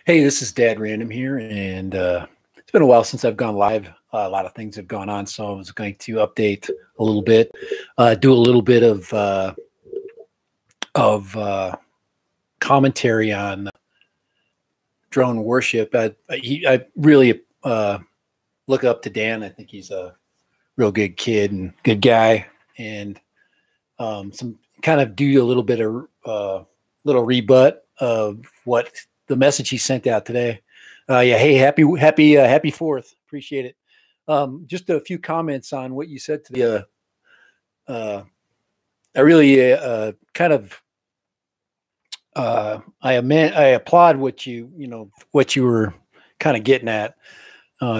Hey, this is Dad Random here, and it's been a while since I've gone live. A lot of things have gone on, so I was going to update a little bit, do a little bit of commentary on drone worship. I really look up to Dan. I think he's a real good kid and good guy, and some kind of do a little bit of little rebut of what the message he sent out today. Yeah, hey, happy Fourth. Appreciate it. Just a few comments on what you said to the. I really kind of I applaud what what you were kind of getting at,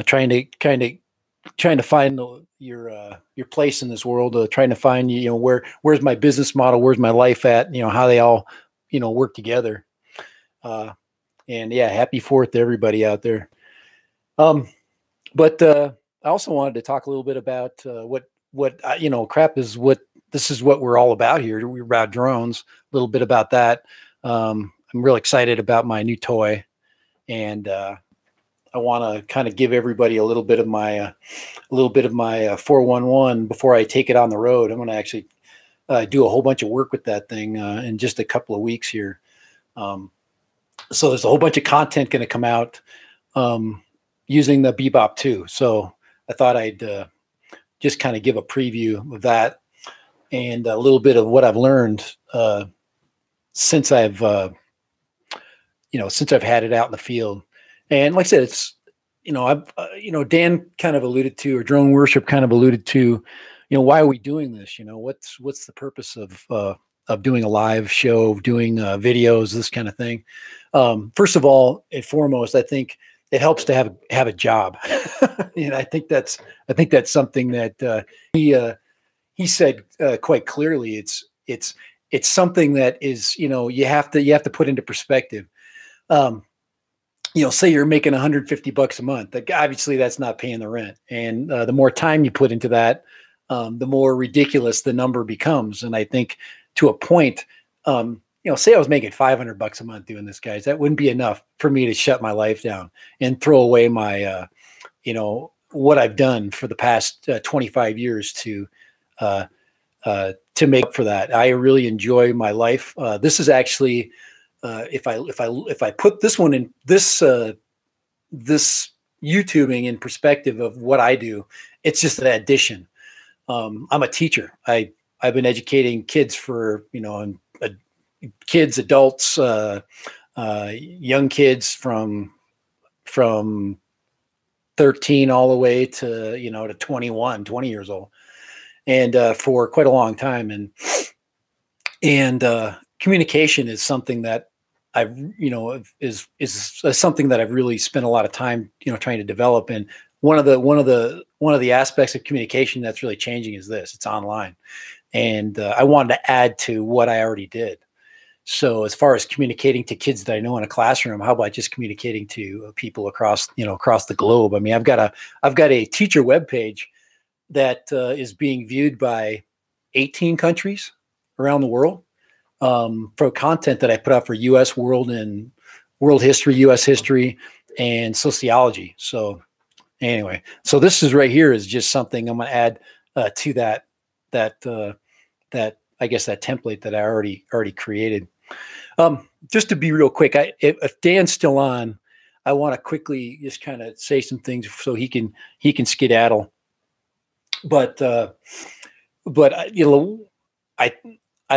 trying to find your place in this world, trying to find where's my business model, where's my life at, how they all work together. And yeah, happy Fourth to everybody out there. But I also wanted to talk a little bit about crap is what this is what we're all about here. We're about drones, a little bit about that. I'm real excited about my new toy, and I want to kind of give everybody a little bit of my 411 before I take it on the road. I'm going to actually do a whole bunch of work with that thing in just a couple of weeks here. So there's a whole bunch of content going to come out using the Bebop 2. So I thought I'd just kind of give a preview of that and a little bit of what I've learned since I've had it out in the field. And like I said, it's Dan kind of alluded to, or Drone Worship kind of alluded to, why are we doing this? What's the purpose of doing a live show, doing videos, this kind of thing. First of all and foremost, I think it helps to have a job. And I think that's something that he said quite clearly. It's something that is, you have to put into perspective. Say you're making $150 a month. Obviously that's not paying the rent. And the more time you put into that, the more ridiculous the number becomes. And I think to a point, say I was making $500 a month doing this, guys, that wouldn't be enough for me to shut my life down and throw away my, what I've done for the past 25 years to make up for that. I really enjoy my life. This is actually, if I put this one in this YouTubing in perspective of what I do, it's just an addition. I'm a teacher. I've been educating kids for, kids, adults, young kids from 13 all the way to, to 20 years old, and for quite a long time. And communication is something that I've, is something that I've really spent a lot of time, trying to develop. And one of the aspects of communication that's really changing is this: it's online. And I wanted to add to what I already did. So as far as communicating to kids that I know in a classroom, how about just communicating to people across the globe? I mean, I've got a teacher webpage that is being viewed by 18 countries around the world for content that I put out for U.S. world and world history, U.S. history, and sociology. So anyway, so this is right here is just something I'm going to add to that I guess that template that I already created. Just to be real quick, if Dan's still on, I want to quickly just kind of say some things so he can skedaddle. But I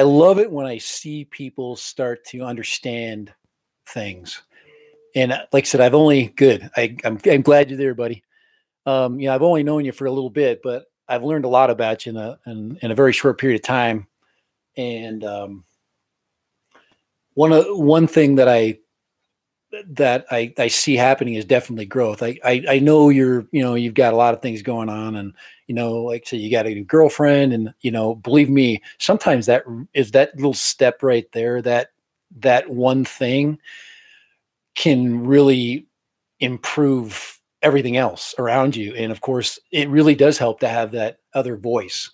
love it when I see people start to understand things. And like I said, I'm glad you're there, buddy. I've only known you for a little bit, but I've learned a lot about you in a very short period of time. And one thing that I see happening is definitely growth. I know you've got a lot of things going on, and like I said, you got a new girlfriend, and believe me, sometimes that is that little step right there, that one thing can really improve everything else around you. And of course, it really does help to have that other voice.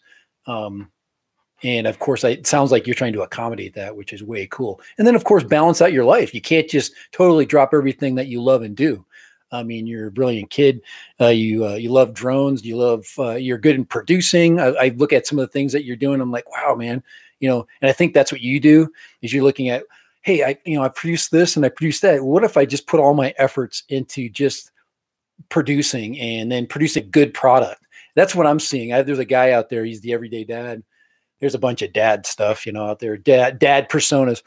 And of course, it sounds like you're trying to accommodate that, which is way cool. And then, of course, balance out your life. You can't just totally drop everything that you love and do. I mean, you're a brilliant kid. You love drones. You love you're good in producing. I look at some of the things that you're doing. I'm like, wow, man. And I think that's what you do. Is you're looking at, hey, I produce this and I produce that. What if I just put all my efforts into just producing and then produce a good product? That's what I'm seeing. There's a guy out there. He's the everyday dad. There's a bunch of dad stuff, out there, dad personas.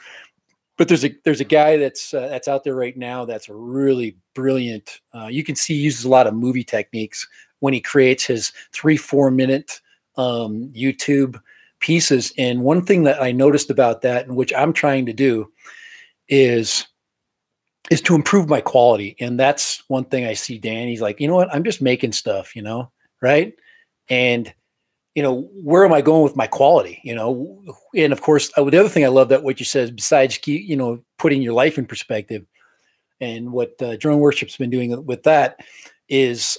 But there's a guy that's out there right now that's a really brilliant. You can see he uses a lot of movie techniques when he creates his 3-4 minute YouTube pieces. And one thing that I noticed about that, and which I'm trying to do, is to improve my quality. And that's one thing I see Dan. He's like, you know what? I'm just making stuff, right? And where am I going with my quality? And of course, the other thing I love that what you said, besides, putting your life in perspective, and what Drone Worship's been doing with that is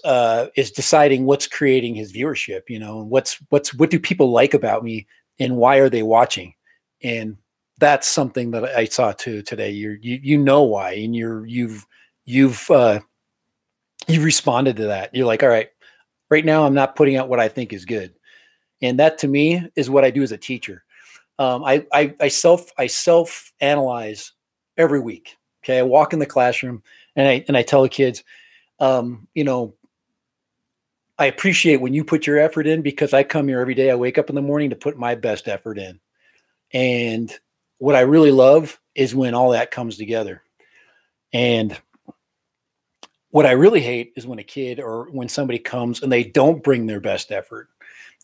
deciding what's creating his viewership, and what do people like about me and why are they watching? And that's something that I saw too today. You know why, and you've responded to that. You're like, all right now I'm not putting out what I think is good. And that to me is what I do as a teacher. I self analyze every week. Okay. I walk in the classroom and I tell the kids, I appreciate when you put your effort in, because I come here every day. I wake up in the morning to put my best effort in. And what I really love is when all that comes together. And what I really hate is when a kid or when somebody comes and they don't bring their best effort.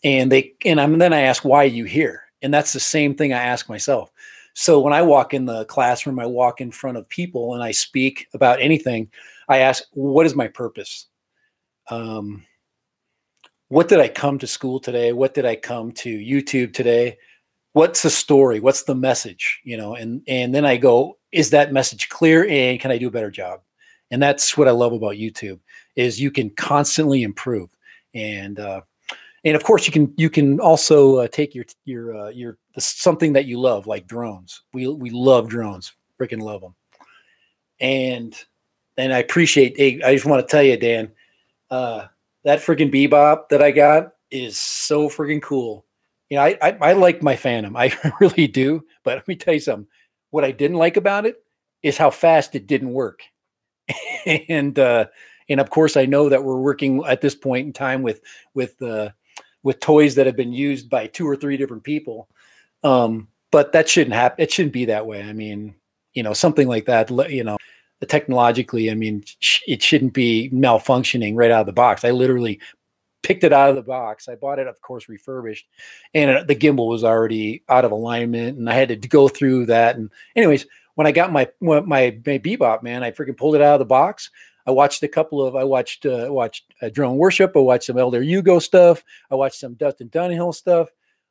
And then I ask, why are you here? And that's the same thing I ask myself. So when I walk in the classroom, I walk in front of people and I speak about anything, I ask, what is my purpose? What did I come to school today? What did I come to YouTube today? What's the story? What's the message? And then I go, is that message clear? And can I do a better job? And that's what I love about YouTube, is you can constantly improve. And of course, you can also take your something that you love, like drones. We love drones, freaking love them. And I appreciate. I just want to tell you, Dan, that freaking Bebop that I got is so freaking cool. I like my Phantom, I really do. But let me tell you something. What I didn't like about it is how fast it didn't work. And of course, I know that we're working at this point in time with toys that have been used by 2 or 3 different people. But that shouldn't happen. It shouldn't be that way. I mean, something like that, technologically, I mean, it shouldn't be malfunctioning right out of the box. I literally picked it out of the box. I bought it, of course, refurbished, and the gimbal was already out of alignment, and I had to go through that. And anyways, when I got my Bebop, man, I freaking pulled it out of the box. I watched Drone Worship. I watched some Elder Hugo stuff. I watched some Dustin Dunhill stuff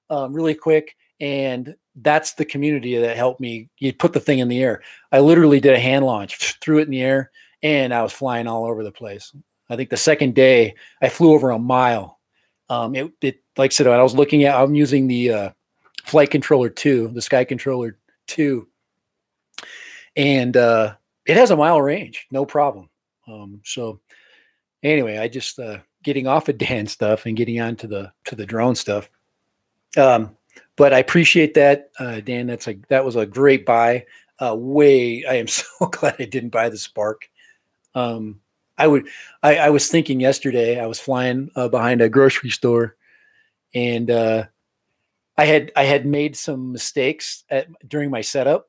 really quick. And that's the community that helped me. You put the thing in the air. I literally did a hand launch, threw it in the air, and I was flying all over the place. I think the second day I flew over a mile. Like I said, I'm using the Flight Controller 2, the Sky Controller 2. And it has a mile range, no problem. So anyway, I just getting off of Dan's stuff and getting on to the drone stuff. But I appreciate that, Dan. That was a great buy. I am so glad I didn't buy the Spark. I was thinking yesterday, I was flying behind a grocery store, and I had made some mistakes during my setup.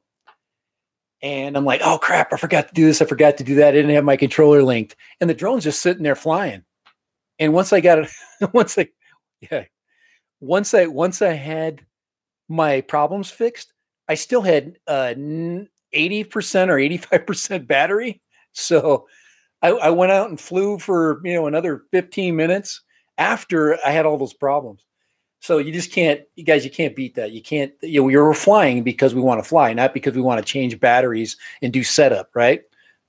And I'm like, oh crap, I forgot to do this. I forgot to do that. I didn't have my controller linked. And the drone's just sitting there flying. And once I got it, once I had my problems fixed, I still had 80% or 85% battery. So I went out and flew for, another 15 minutes after I had all those problems. So you just can't, you guys, you can't beat that. You can't, you're flying because we want to fly, not because we want to change batteries and do setup, right?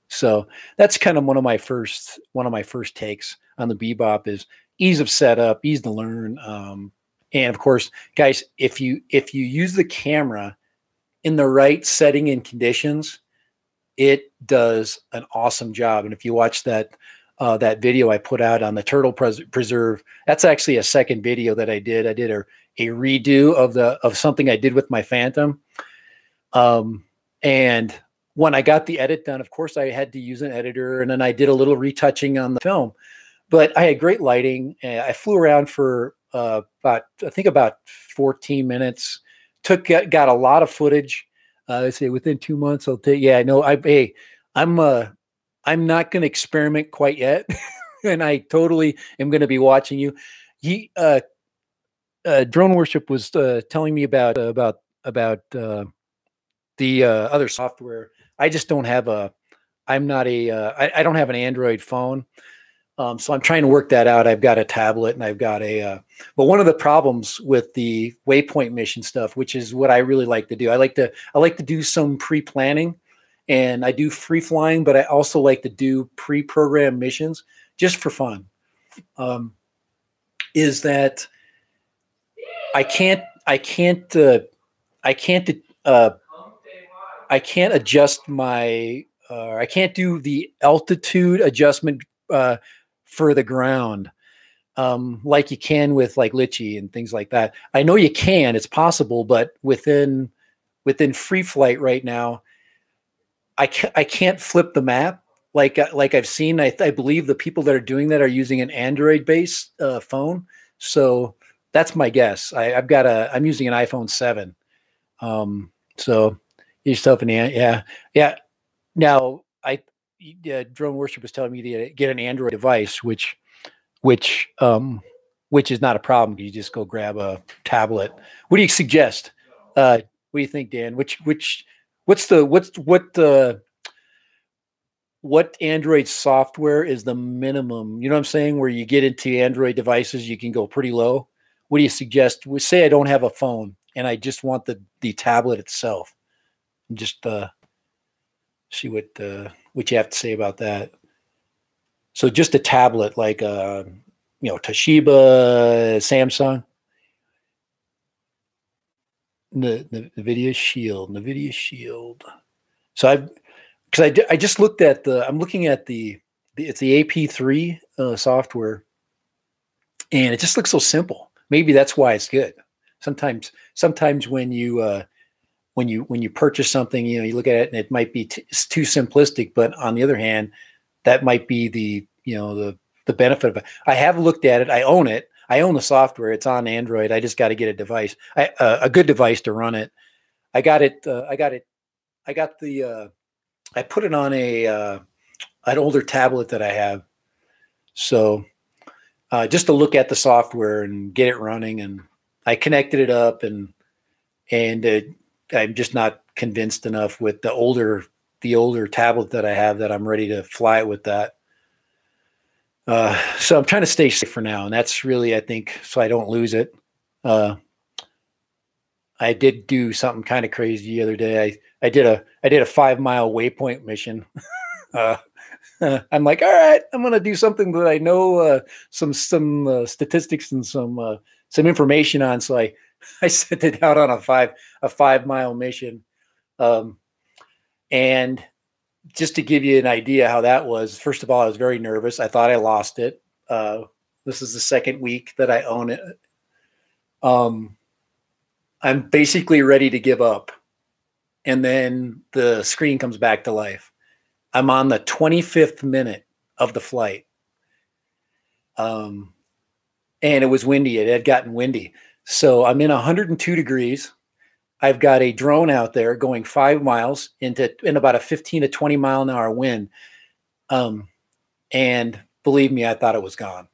So that's kind of one of my first takes on the Bebop is ease of setup, ease to learn. And of course, guys, if you use the camera in the right setting and conditions, it does an awesome job. And if you watch that that video I put out on the turtle preserve, that's actually a second video that I did. I did a redo of something I did with my Phantom. And when I got the edit done, of course, I had to use an editor, and then I did a little retouching on the film. But I had great lighting. I flew around for I think about 14 minutes. Got a lot of footage. I say within 2 months, I'll take. Yeah, I know. I'm not going to experiment quite yet, and I totally am going to be watching you. Drone Worship was telling me about the other software. I just don't have a. I'm not a. I don't have an Android phone. So I'm trying to work that out. I've got a tablet and I've got but one of the problems with the waypoint mission stuff, which is what I really like to do, I like to do some pre-planning, and I do free flying, but I also like to do pre-programmed missions just for fun. Is that I can't adjust my, I can't do the altitude adjustment for the ground like you can with like Litchi and things like that. I know you can, it's possible, but within free flight right now, I can't flip the map like I've seen. I believe the people that are doing that are using an Android based phone. So that's my guess. I'm using an iPhone 7. So yourself in the, yeah. Now Drone Worship was telling me to get an Android device, which is not a problem. You just go grab a tablet. What do you suggest? What do you think, Dan? What Android software is the minimum? You know what I'm saying? Where you get into Android devices, you can go pretty low. What do you suggest? Say I don't have a phone and I just want the tablet itself. Just see what you have to say about that. So just a tablet like Toshiba, Samsung, the NVIDIA Shield. So I just looked at I'm looking at it's the AP3 software, and it just looks so simple. Maybe that's why it's good. Sometimes when you purchase something, you look at it and it might be it's too simplistic, but on the other hand, that might be the benefit of it. I have looked at it. I own it. I own the software. It's on Android. I just got to get a device, a good device to run it. I put it on an older tablet that I have. So just to look at the software and get it running, and I connected it up, and I'm just not convinced enough with the older tablet that I have that I'm ready to fly it with that. So I'm trying to stay safe for now, and that's really, I think, so I don't lose it. I did do something kind of crazy the other day. I did a 5-mile waypoint mission. I'm like, all right, I'm going to do something that I know some statistics and some information on. So I sent it out on a 5-mile mission. And just to give you an idea how that was, first of all, I was very nervous. I thought I lost it. This is the second week that I own it. I'm basically ready to give up. And then the screen comes back to life. I'm on the 25th minute of the flight. And it was windy. It had gotten windy. So I'm in 102 degrees. I've got a drone out there going 5 miles in about a 15 to 20 mile an hour wind. And believe me, I thought it was gone.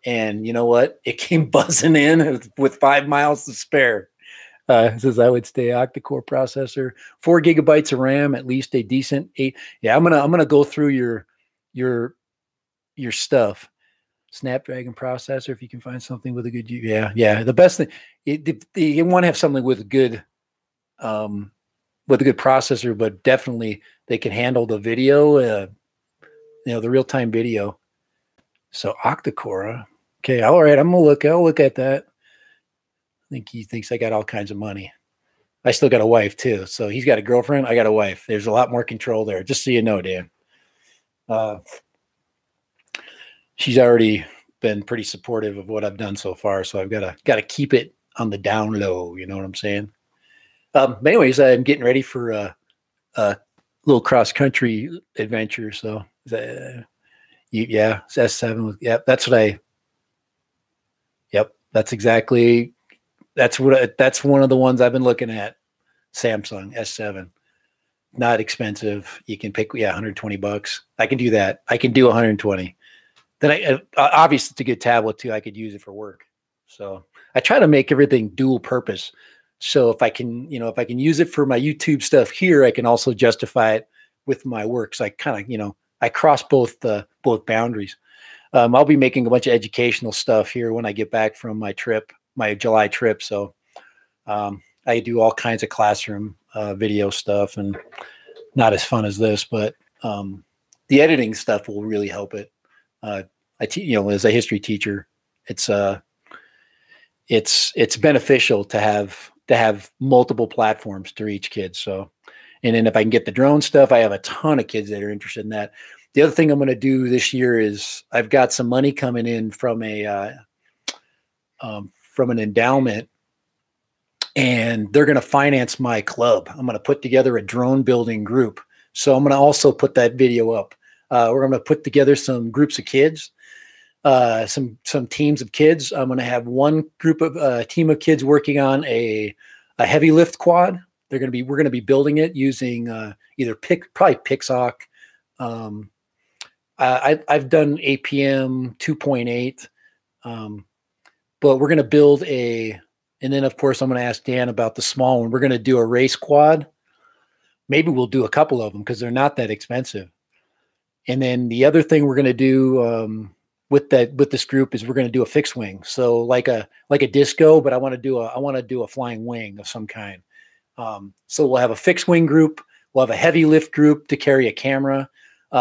And you know what? It came buzzing in with 5 miles to spare. It says I would stay octa-core processor, 4 gigabytes of RAM, at least a decent 8. Yeah, I'm gonna go through your stuff. Snapdragon processor, if you can find something with a good, yeah. The best thing, you want to have something with a good processor, but definitely they can handle the video, the real-time video. So octa-core, okay, all right. I'll look at that. think he thinks I got all kinds of money. I still got a wife too. So he's got a girlfriend. I got a wife. There's a lot more control there. Just so you know, Dan. She's already been pretty supportive of what I've done so far. So I've got to keep it on the down low. You know what I'm saying? But anyways, I'm getting ready for a little cross country adventure. So yeah, it's S7. Yep, that's what I. Yep, that's exactly. That's one of the ones I've been looking at. Samsung S7, not expensive. You can pick $120. I can do that. I can do 120. Then obviously it's a good tablet too. I could use it for work. So I try to make everything dual purpose. So if I can use it for my YouTube stuff here, I can also justify it with my work. So I kind of, I cross both boundaries. I'll be making a bunch of educational stuff here when I get back from my July trip. So I do all kinds of classroom video stuff, and not as fun as this, but the editing stuff will really help it. As a history teacher, it's beneficial to have multiple platforms to reach kids. So, and then if I can get the drone stuff, I have a ton of kids that are interested in that. The other thing I'm going to do this year is I've got some money coming in from an endowment, and they're going to finance my club. I'm going to put together a drone building group. So I'm going to also put that video up. We're going to put together some groups of kids, some teams of kids. I'm going to have one team of kids working on a heavy lift quad. We're going to be building it using either probably Pixoc. I've done APM 2.8, but we're going to build and then of course I'm going to ask Dan about the small one. We're going to do a race quad. Maybe we'll do a couple of them because they're not that expensive. And then the other thing we're going to do with this group is we're going to do a fixed wing. So like a disco, but I want to do a flying wing of some kind. So we'll have a fixed wing group. We'll have a heavy lift group to carry a camera.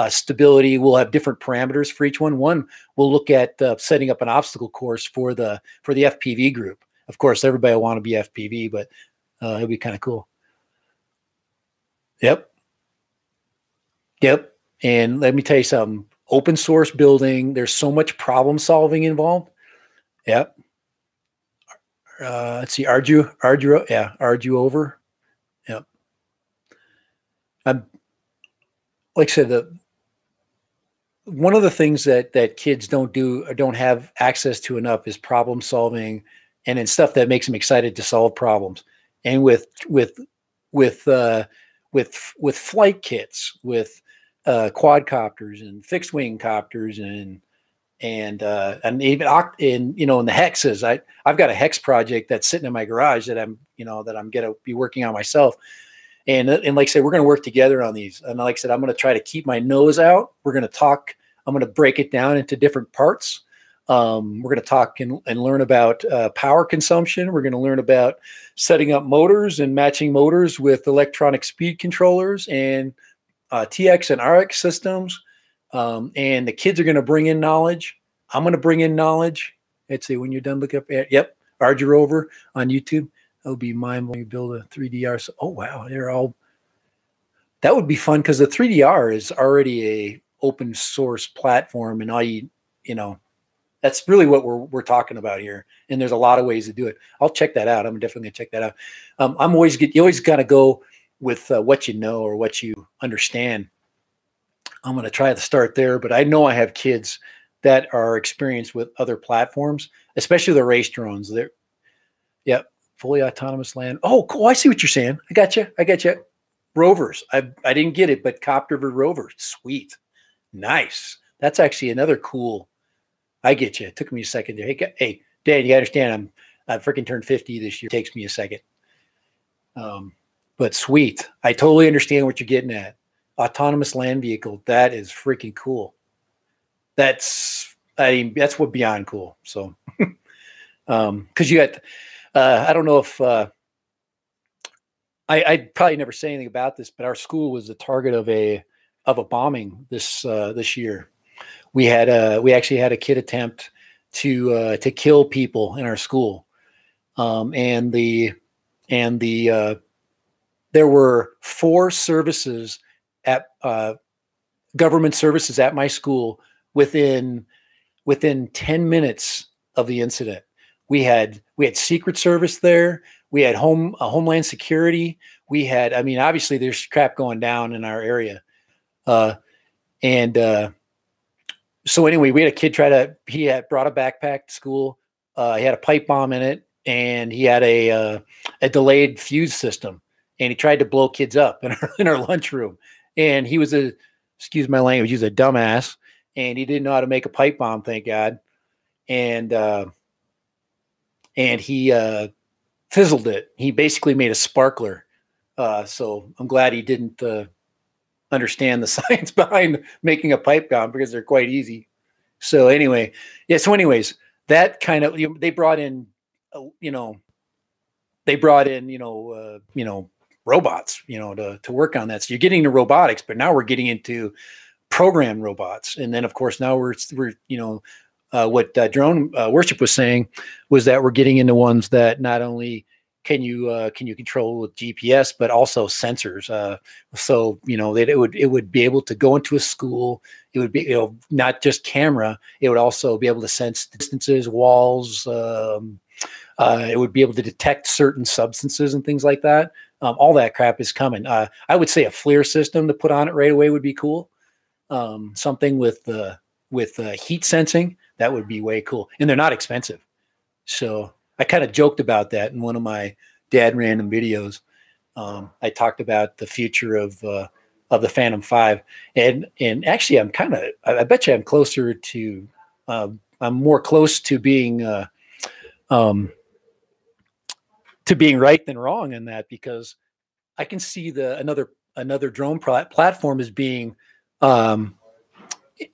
Stability. We'll have different parameters for each one. One, we'll look at setting up an obstacle course for the FPV group. Of course, everybody will want to be FPV, but it'll be kind of cool. Yep. And let me tell you something. Open source building. There's so much problem solving involved. Yep. Let's see. Argue over. Yep. Like I said, one of the things that kids don't have access to enough is problem solving, and then stuff that makes them excited to solve problems. And with flight kits, with quadcopters and fixed wing copters and even in the hexes, I've got a hex project that's sitting in my garage that I'm going to be working on myself. And like I said, we're going to work together on these. And like I said, I'm going to try to keep my nose out. We're going to talk. I'm going to break it down into different parts. We're going to talk and learn about power consumption. We're going to learn about setting up motors and matching motors with electronic speed controllers and TX and RX systems. And the kids are going to bring in knowledge. I'm going to bring in knowledge. Let's see, when you're done, look up at, yep, Arger Rover on YouTube. That'll be mine when you build a 3DR. Oh, wow. That would be fun because the 3DR is already a open source platform, and that's really what we're talking about here. And there's a lot of ways to do it. I'll check that out. I'm definitely gonna check that out. You always got to go with what you know or what you understand. I'm going to try to start there, but I know I have kids that are experienced with other platforms, especially the race drones. Fully autonomous land. Oh, cool. I see what you're saying. I got you. Rovers. I didn't get it, but copter for rovers. Sweet. Nice. That's actually another cool. I get you. It took me a second there. Hey, Dan, you understand I freaking turned 50 this year. It takes me a second. But sweet. I totally understand what you're getting at. Autonomous land vehicle. That is freaking cool. That's what beyond cool. So, cause you got, I don't know if, I'd probably never say anything about this, but our school was the target of a bombing this year. We actually had a kid attempt to kill people in our school. and there were 4 services at government services at my school within 10 minutes of the incident. We had Secret Service there. We had Homeland Security. We had, I mean, obviously there's crap going down in our area. So anyway, we had a kid he had brought a backpack to school. He had a pipe bomb in it, and he had a delayed fuse system, and he tried to blow kids up in our lunchroom. And he was excuse my language, he was a dumbass, and he didn't know how to make a pipe bomb, thank God. And he fizzled it. He basically made a sparkler. So I'm glad he didn't understand the science behind making a pipe bomb, because they're quite easy. So anyway, yeah. So anyways, that kind of, they brought in, robots, to work on that. So you're getting into robotics, but now we're getting into program robots. And then of course now we're what Drone Worship was saying was that we're getting into ones that not only can you control with GPS, but also sensors. So that it would be able to go into a school. It would be not just camera. It would also be able to sense distances, walls. It would be able to detect certain substances and things like that. All that crap is coming. I would say a FLIR system to put on it right away would be cool. Something with heat sensing, that would be way cool, and they're not expensive. So I kind of joked about that in one of my Dad Random videos. I talked about the future of the Phantom 5, and actually I bet you I'm closer to I'm more close to being right than wrong in that, because I can see another drone platform as being one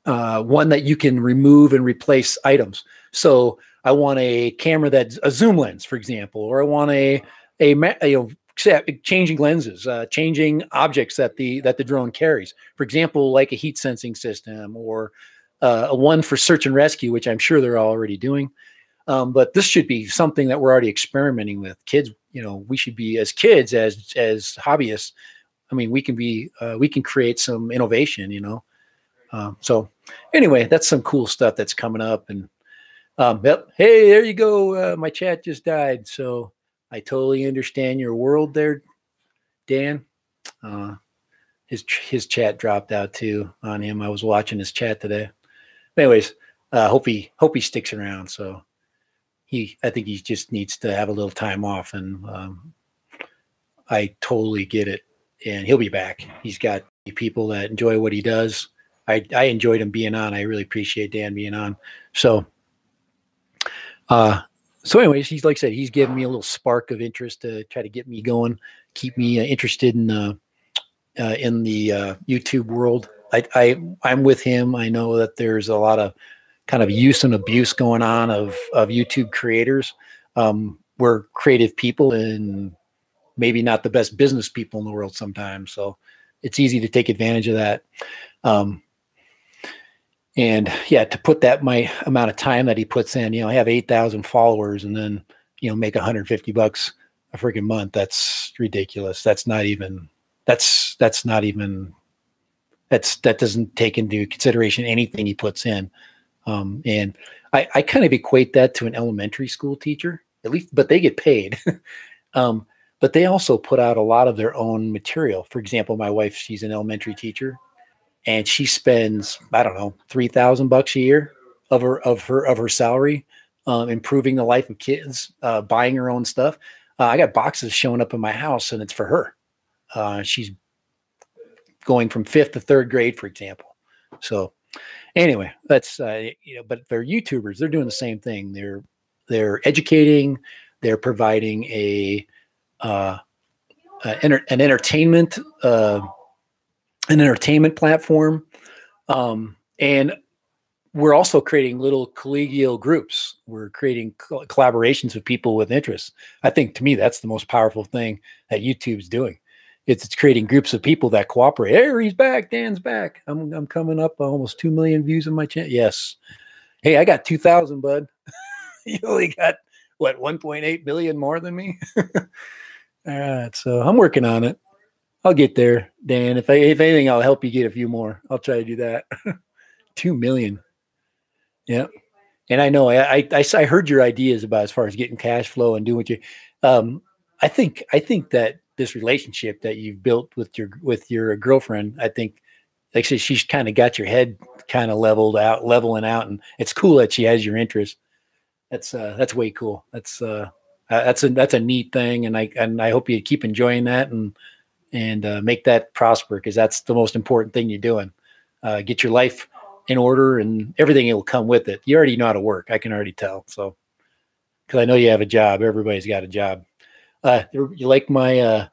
that you can remove and replace items. So I want a camera that's a zoom lens, for example, or I want changing lenses, changing objects that the drone carries. For example, like a heat sensing system, or a one for search and rescue, which I'm sure they're already doing. But this should be something that we're already experimenting with. Kids, we should be, as kids, as hobbyists. I mean, we can create some innovation, So anyway, that's some cool stuff that's coming up. And yep. Hey, there you go. My chat just died. So I totally understand your world there, Dan. His chat dropped out too on him. I was watching his chat today. But anyways, hope he sticks around. So I think he just needs to have a little time off, and I totally get it. And he'll be back. He's got people that enjoy what he does. I enjoyed him being on. I really appreciate Dan being on. So anyways, he's, like I said, he's given me a little spark of interest to try to get me going, keep me interested in the YouTube world. I'm with him. I know that there's a lot of kind of use and abuse going on of YouTube creators. We're creative people and maybe not the best business people in the world sometimes. So it's easy to take advantage of that. And yeah, to put that my amount of time that he puts in, I have 8,000 followers, and then, make $150 a freaking month. That's ridiculous. That doesn't take into consideration anything he puts in. And I kind of equate that to an elementary school teacher, at least, but they get paid. But they also put out a lot of their own material. For example, my wife, she's an elementary teacher, and she spends, I don't know, $3,000 a year of her salary, improving the life of kids, buying her own stuff. I got boxes showing up in my house, and it's for her. She's going from 5th to 3rd grade, for example. So anyway, that's but they're YouTubers. They're doing the same thing. They're educating. They're providing an entertainment platform, and we're also creating little collegial groups. We're creating collaborations with people with interests. I think, to me, that's the most powerful thing that YouTube's doing. It's creating groups of people that cooperate. Hey, he's back. Dan's back. I'm coming up almost 2 million views on my channel. Yes. Hey, I got 2,000, bud. You only got what, 1.8 billion more than me? All right, so I'm working on it. I'll get there, Dan. If anything, I'll help you get a few more. I'll try to do that. 2 million. Yeah. And I know I heard your ideas about as far as getting cash flow and doing what you. Um, I think that this relationship that you've built with your girlfriend, I think, like I said, she's kind of got your head kind of leveling out, and it's cool that she has your interest. That's way cool. That's a neat thing, and I hope you keep enjoying that and make that prosper, because that's the most important thing you're doing. Get your life in order, and everything will come with it. You already know how to work. I can already tell. So, because I know you have a job. Everybody's got a job. You like my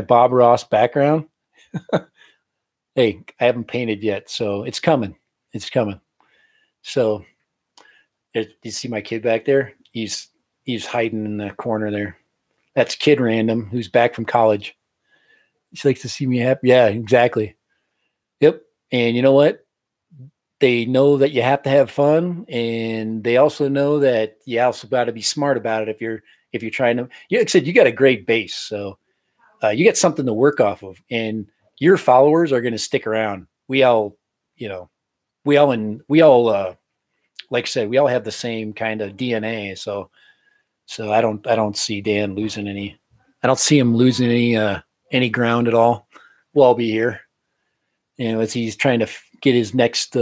Bob Ross background? Hey, I haven't painted yet, so it's coming. It's coming. So, you see my kid back there? He's hiding in the corner there. That's Kid Random, who's back from college. She likes to see me happy. Yeah, exactly. Yep. And you know what? They know that you have to have fun, and they also know that you also got to be smart about it. If you're trying to, like I said, you got a great base, so you got something to work off of, and your followers are going to stick around. We all, like I said, we all have the same kind of DNA. So I don't see Dan losing any. I don't see him losing any ground at all. We'll all be here. As he's trying to get his next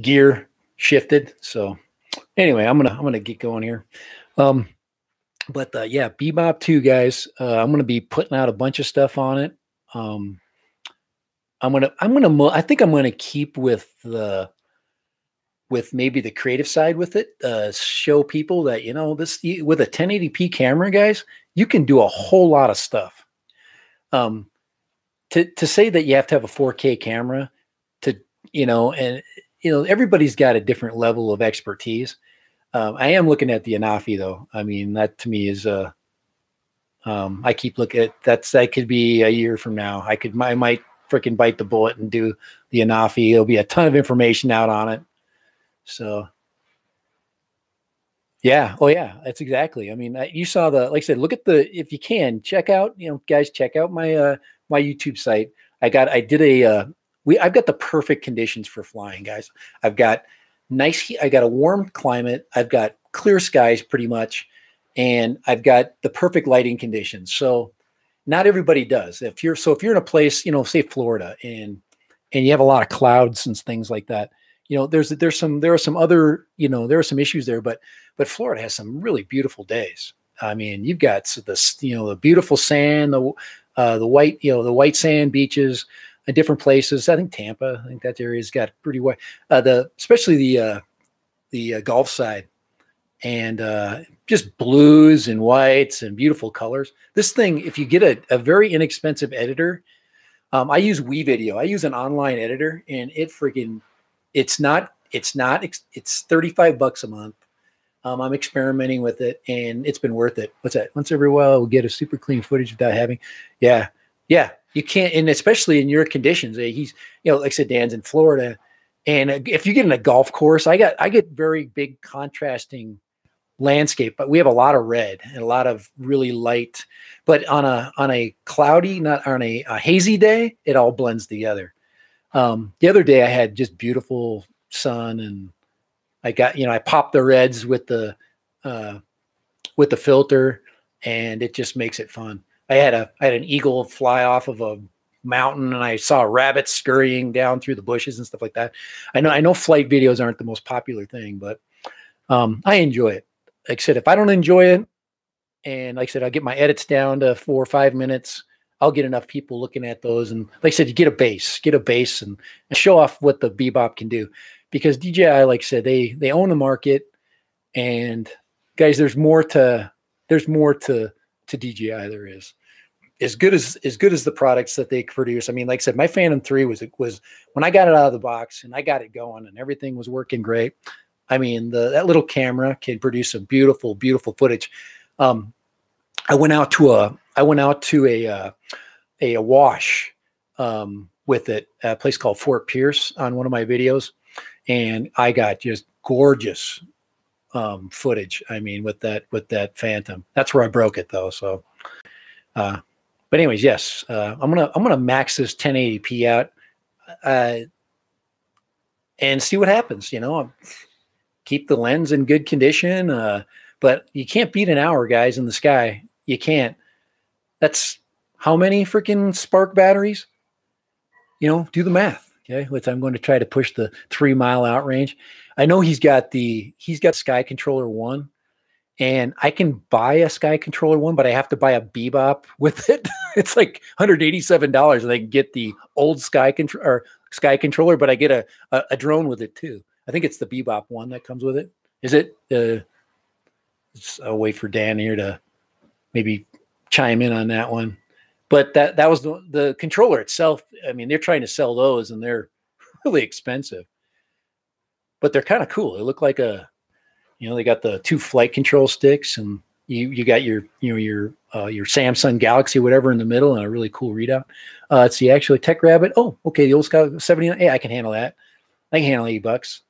gear shifted. So anyway, I'm gonna get going here. But yeah, Bebop 2, guys. I'm gonna be putting out a bunch of stuff on it. I think I'm gonna keep with maybe the creative side with it. Show people that this with a 1080p camera, guys, you can do a whole lot of stuff. To say that you have to have a 4K camera everybody's got a different level of expertise. I am looking at the Anafi though. I mean, that to me is I keep looking at that could be a year from now. I might freaking bite the bullet and do the Anafi. There'll be a ton of information out on it. So yeah. Oh yeah, that's exactly. I mean, you saw like I said, look at if you can check out, guys, check out my my YouTube site. I've got the perfect conditions for flying, guys. I've got I got a warm climate. I've got clear skies pretty much. And I've got the perfect lighting conditions. So not everybody does. If you're in a place, say Florida, and you have a lot of clouds and things like that, there are some other, there are some issues there, but Florida has some really beautiful days. I mean, you've got the beautiful sand, the white, the white sand beaches in different places. I think Tampa, I think that area's got pretty white, especially the Gulf side, and just blues and whites and beautiful colors. This thing, if you get a very inexpensive editor, I use WeVideo. I use an online editor, and it's $35 a month. I'm experimenting with it, and it's been worth it. What's that? Once every while, we'll get a super clean footage without having, yeah. You can't, and especially in your conditions. He's, like I said, Dan's in Florida, and if you get in a golf course, I get very big contrasting landscape, but we have a lot of red and a lot of really light. But on a cloudy, not on a hazy day, it all blends together. The other day I had just beautiful sun, and I got, I popped the reds with the filter, and it just makes it fun. I had an eagle fly off of a mountain, and I saw rabbits scurrying down through the bushes and stuff like that. I know flight videos aren't the most popular thing, but I enjoy it. Like I said, if I don't enjoy it, and like I said, I'll get my edits down to 4 or 5 minutes, I'll get enough people looking at those. And like I said, you get a base and show off what the Bebop can do, because DJI, like I said, they own the market. And guys, there's more to DJI. There is. As good as the products that they produce. I mean, like I said, my Phantom 3 was when I got it out of the box and I got it going and everything was working great. I mean, that little camera can produce some beautiful, beautiful footage. I went out to a wash with it, a place called Fort Pierce, on one of my videos, and I got just gorgeous footage. I mean, with that Phantom. That's where I broke it though. So, but anyways, yes, I'm gonna max this 1080p out and see what happens. You know, keep the lens in good condition, but you can't beat an hour, guys, in the sky. You can't. That's how many freaking spark batteries? You know, do the math. Okay, which I'm going to try to push the 3 mile out range. I know he's got Sky Controller 1, and I can buy a Sky Controller 1, but I have to buy a Bebop with it. It's like $187, and I can get the old Sky Controller, but I get a drone with it too. I think it's the Bebop 1 that comes with it. Is it? I'll wait for Dan here to maybe chime in on that one. But that was the controller itself. I mean, they're trying to sell those, and they're really expensive, but they're kind of cool. They look like they got the 2 flight control sticks, and you got your Samsung Galaxy, whatever, in the middle, and a really cool readout. It's the actually Tech Rabbit. Oh, okay, the old Scout 79. Hey, I can handle that. I can handle $80.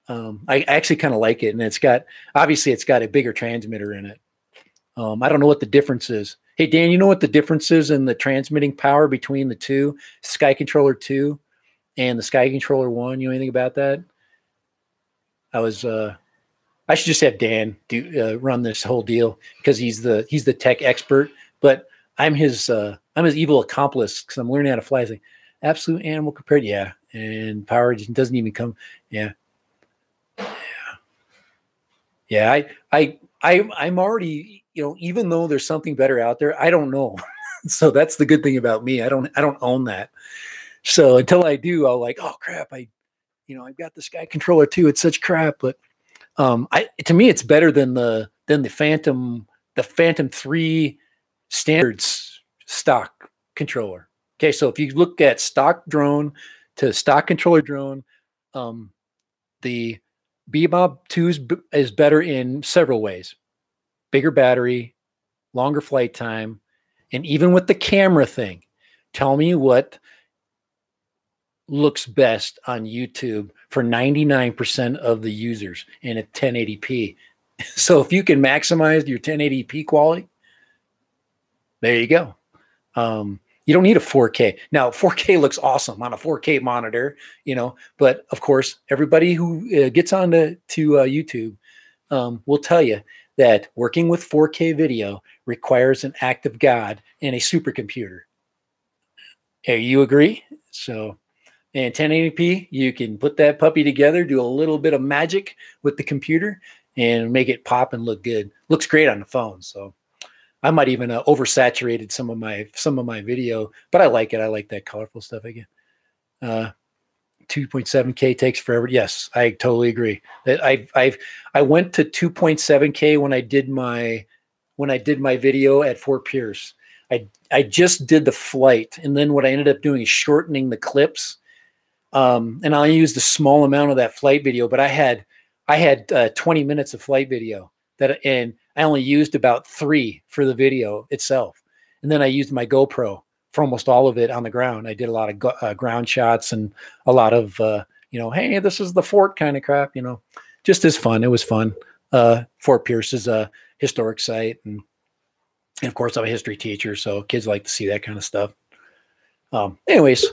I actually kind of like it, and it's got a bigger transmitter in it. I don't know what the difference is. Hey, Dan, you know what the difference is in the transmitting power between the two, Sky Controller 2 and the Sky Controller 1? You know anything about that? I should just have Dan run this whole deal because he's the tech expert, but I'm his evil accomplice because I'm learning how to fly. It's like, absolute animal compared, yeah, and power just doesn't even come, yeah. I'm already, even though there's something better out there, I don't know. So that's the good thing about me. I don't own that. So until I do, I'll like, oh crap, I've got the Sky Controller 2. It's such crap, but to me, it's better than the Phantom 3 standards stock controller. Okay, so if you look at stock drone to stock controller drone, the Bebop 2 is better in several ways. Bigger battery, longer flight time, and even with the camera thing, tell me what looks best on YouTube for 99% of the users in a 1080p. So if you can maximize your 1080p quality, there you go. You don't need a 4K. Now, 4K looks awesome on a 4K monitor, but of course, everybody who gets onto YouTube will tell you that working with 4K video requires an act of God and a supercomputer. Hey, you agree? So, and 1080p, you can put that puppy together, do a little bit of magic with the computer, and make it pop and look good. Looks great on the phone. So, I might even oversaturated some of my video, but I like it. I like that colorful stuff again. 2.7K takes forever. Yes, I totally agree. I went to 2.7K when I did my video at Fort Pierce. I just did the flight, and then what I ended up doing is shortening the clips. And I used a small amount of that flight video, but I had 20 minutes of flight video and I only used about 3 for the video itself. And then I used my GoPro for almost all of it on the ground. I did a lot of ground shots and a lot of, hey, this is the fort kind of crap, just as fun. It was fun. Fort Pierce is a historic site. And of course, I'm a history teacher, so kids like to see that kind of stuff. Anyways,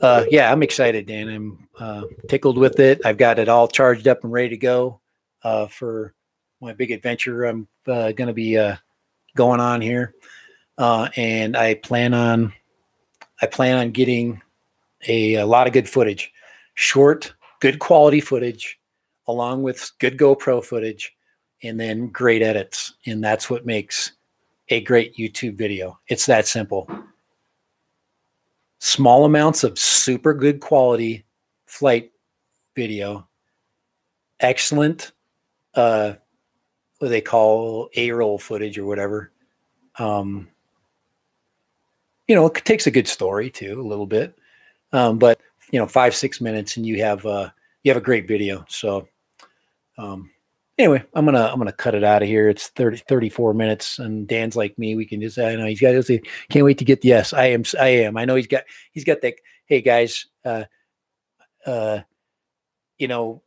I'm excited, Dan. I'm tickled with it. I've got it all charged up and ready to go for my big adventure I'm going to be going on here. And I plan on getting a lot of good footage, short, good quality footage, along with good GoPro footage, and then great edits. And that's what makes a great YouTube video. It's that simple. Small amounts of super good quality flight video, excellent, what they call A-roll footage or whatever. It takes a good story too, a little bit. But 5-6 minutes and you have a great video. So, anyway, I'm gonna cut it out of here. It's 34 minutes, and Dan's like me. We can just, I know he's got to say, can't wait to get the yes. I am. I know he's got that. Hey guys, you know,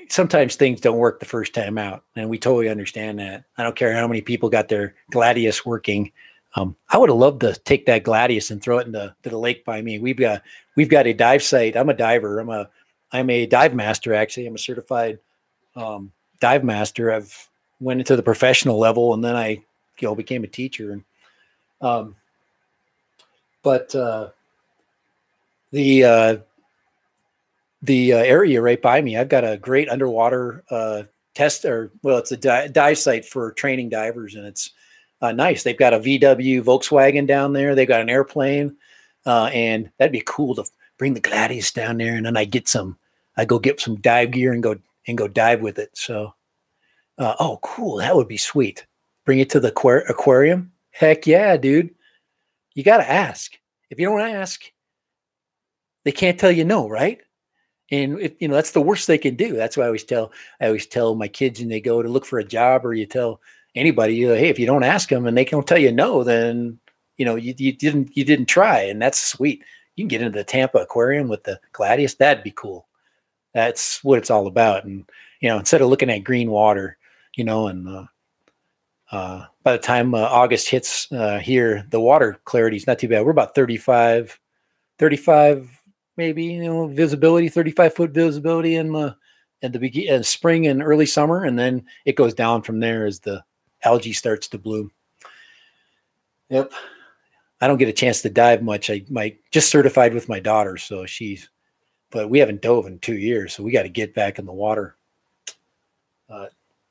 sometimes things don't work the first time out, and we totally understand that. I don't care how many people got their Gladius working. I would have loved to take that Gladius and throw it into the lake by me. We've got a dive site. I'm a diver. I'm a dive master. Actually, I'm a certified dive master. I've went into the professional level, and then I became a teacher. And but the area right by me, I've got a great underwater test, or well, it's a dive site for training divers, and it's nice. They've got a VW Volkswagen down there. They've got an airplane, and that'd be cool to bring the Gladius down there, and then I go get some dive gear and go dive with it. So, oh, cool, that would be sweet. Bring it to the aquarium. Heck yeah, dude. You got to ask. If you don't ask, they can't tell you no, right? And that's the worst they can do. That's why I always tell my kids when they go to look for a job, or you tell anybody, hey, if you don't ask them and they don't tell you no, then you didn't try, and that's sweet. You can get into the Tampa Aquarium with the Gladius. That'd be cool. That's what it's all about. And instead of looking at green water, and by the time August hits here, the water clarity is not too bad. We're about 35 maybe, visibility, 35-foot visibility in the spring and early summer, and then it goes down from there as the algae starts to bloom. Yep. I don't get a chance to dive much. I just certified with my daughter, but we haven't dove in 2 years, so we got to get back in the water.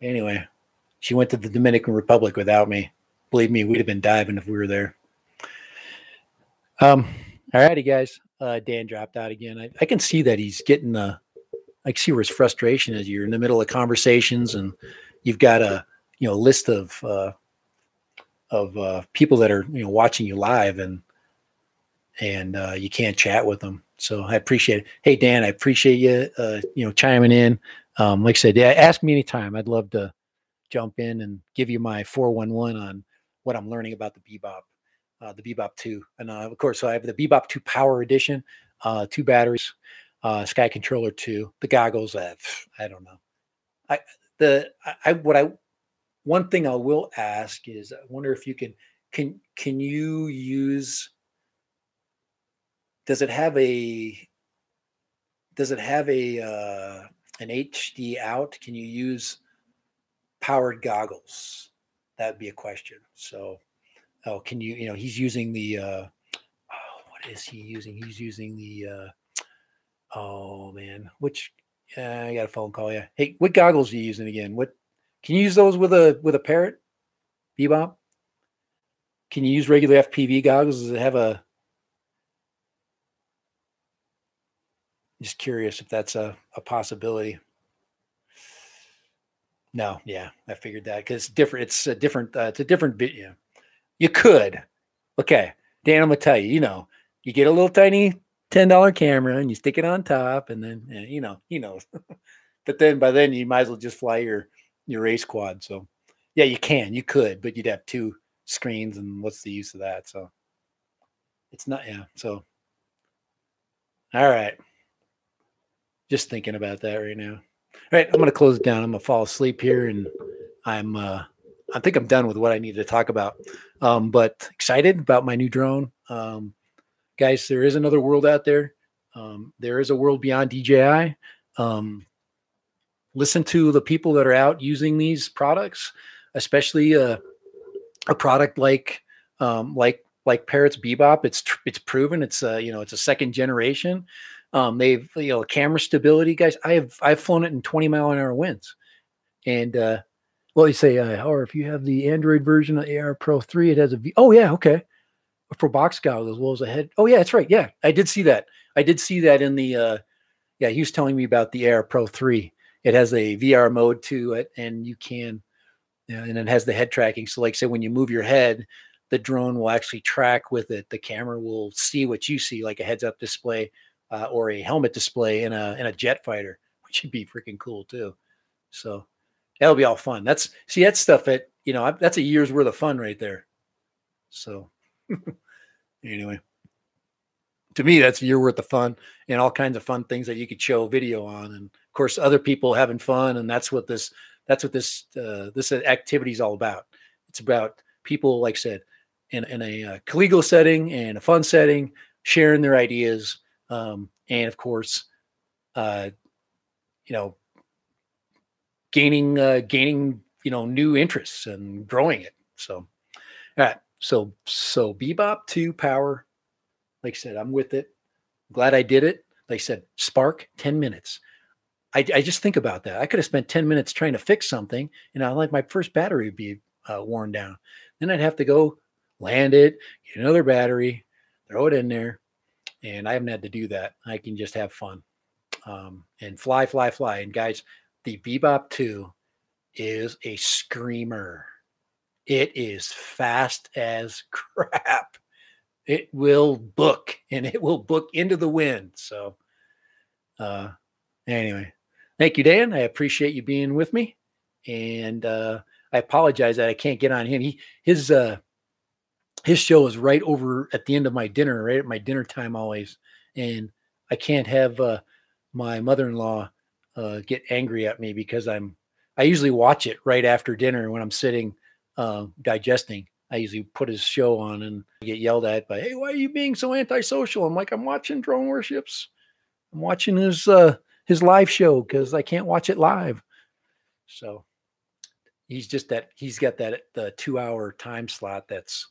Anyway, she went to the Dominican Republic without me. Believe me, we'd have been diving if we were there. All righty, guys. Dan dropped out again. I can see that he's getting I can see where his frustration is. You're in the middle of conversations, and you've got a list of people that are watching you live, and you can't chat with them. So I appreciate it. Hey Dan, I appreciate you chiming in. Like I said, yeah, ask me anytime. I'd love to jump in and give you my 411 on what I'm learning about the Bebop. The Bebop 2. And of course, so I have the Bebop 2 Power Edition, 2 batteries, Sky Controller 2, the goggles. I don't know. One thing I will ask is, I wonder if you can you use, does it have an HD out? Can you use powered goggles? That'd be a question. So, can you, he's using the, what is he using? He's using the, oh man, I got a phone call. Yeah. Hey, what goggles are you using again? Can you use those with a Parrot Bebop? Can you use regular FPV goggles? Does it have just curious if that's a possibility. No. Yeah. I figured that, because it's different. It's a different bit. Yeah. You could. Okay. Dan, I'm going to tell you, you get a little tiny $10 camera and you stick it on top, and then, he knows. But then by then you might as well just fly your race quad. So yeah, you could, but you'd have 2 screens, and what's the use of that? So it's not, yeah. So, all right. Just thinking about that right now. All right. I'm going to close it down. I'm going to fall asleep here, and I think I'm done with what I need to talk about. But excited about my new drone. Guys, there is another world out there. There is a world beyond DJI. Listen to the people that are out using these products, especially a product like Parrot's Bebop. It's proven. It's a second generation. They've camera stability, guys. I've flown it in 20-mile-an-hour winds, and well, you say, or if you have the Android version of AR Pro 3, it has a oh yeah, okay, for box goggles as well as a head. Oh yeah, that's right. Yeah, I did see that. In the yeah, he was telling me about the AR Pro 3. It has a VR mode to it, and you can, and it has the head tracking. So like say when you move your head, the drone will actually track with it. The camera will see what you see, like a heads-up display or a helmet display in a jet fighter, which would be freaking cool too. So that'll be all fun. That's stuff that, that's a year's worth of fun right there. So anyway, to me, that's a year worth of fun and all kinds of fun things that you could show video on. And of course, other people having fun. And that's what this activity is all about. It's about people, like I said, in a collegial setting and a fun setting, sharing their ideas. And of course, you know, gaining, new interests and growing it. So, all right. So Bebop 2 Power, like I said, I'm with it. Glad I did it. Like I said, spark 10 minutes. I just think about that. I could have spent 10 minutes trying to fix something, and like my first battery would be worn down. Then I'd have to go land it, get another battery, throw it in there. And I haven't had to do that. I can just have fun and fly. And guys, the Bebop 2 is a screamer. It is fast as crap. It will book, and it will book into the wind. So anyway, thank you, Dan. I appreciate you being with me. And I apologize that I can't get on him. His show is right over at the end of my dinner, right at my dinner time always. And I can't have my mother-in-law get angry at me because I usually watch it right after dinner when I'm sitting digesting. I usually put his show on and get yelled at by, hey, why are you being so antisocial? I'm like, I'm watching Drone Worships. I'm watching his live show because I can't watch it live. So he's got that the 2-hour time slot that's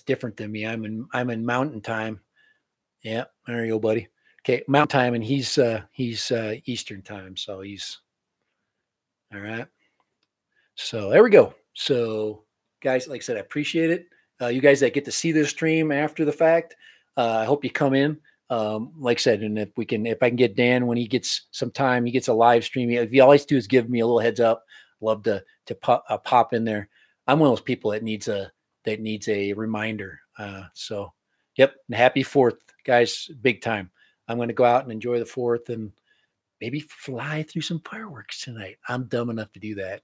different than me. I'm in mountain time. Yeah, there you go, buddy. Okay, mountain time, and he's Eastern time. So he's all right. So there we go. So guys, like I said, I appreciate it. You guys that get to see this stream after the fact, I hope you come in. Like I said, and if I can get Dan when he gets some time, he gets a live stream. If you always do is give me a little heads up. Love to pop in there. I'm one of those people that needs a reminder. So yep. And happy 4th, guys. Big time. I'm going to go out and enjoy the 4th and maybe fly through some fireworks tonight. I'm dumb enough to do that.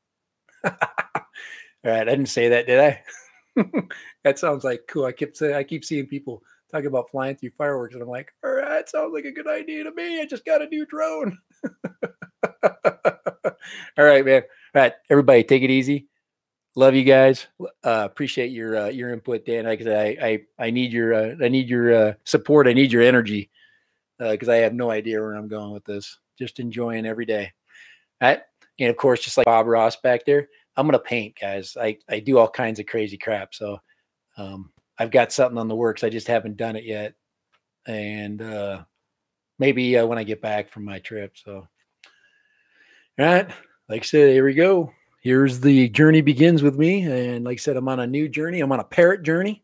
All right. I didn't say that, did I? That sounds like cool. I keep seeing people talking about flying through fireworks, and I'm like, all right, sounds like a good idea to me. I just got a new drone. All right, man. All right, everybody, take it easy. Love you guys. Appreciate your input, Dan. Like I said, I need your support. I need your energy because I have no idea where I'm going with this. Just enjoying every day. All right, and of course, just like Bob Ross back there, I'm gonna paint, guys. I do all kinds of crazy crap. So I've got something on the works. I just haven't done it yet, and maybe when I get back from my trip. So, all right, like I said, here we go. Here's the journey begins with me, and like I said, I'm on a new journey. I'm on a parrot journey,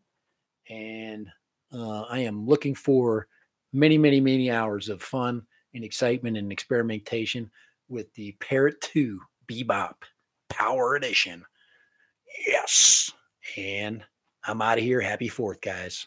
and I am looking for many hours of fun and excitement and experimentation with the Parrot 2 Bebop Power Edition. Yes. And I'm out of here. Happy 4th, guys.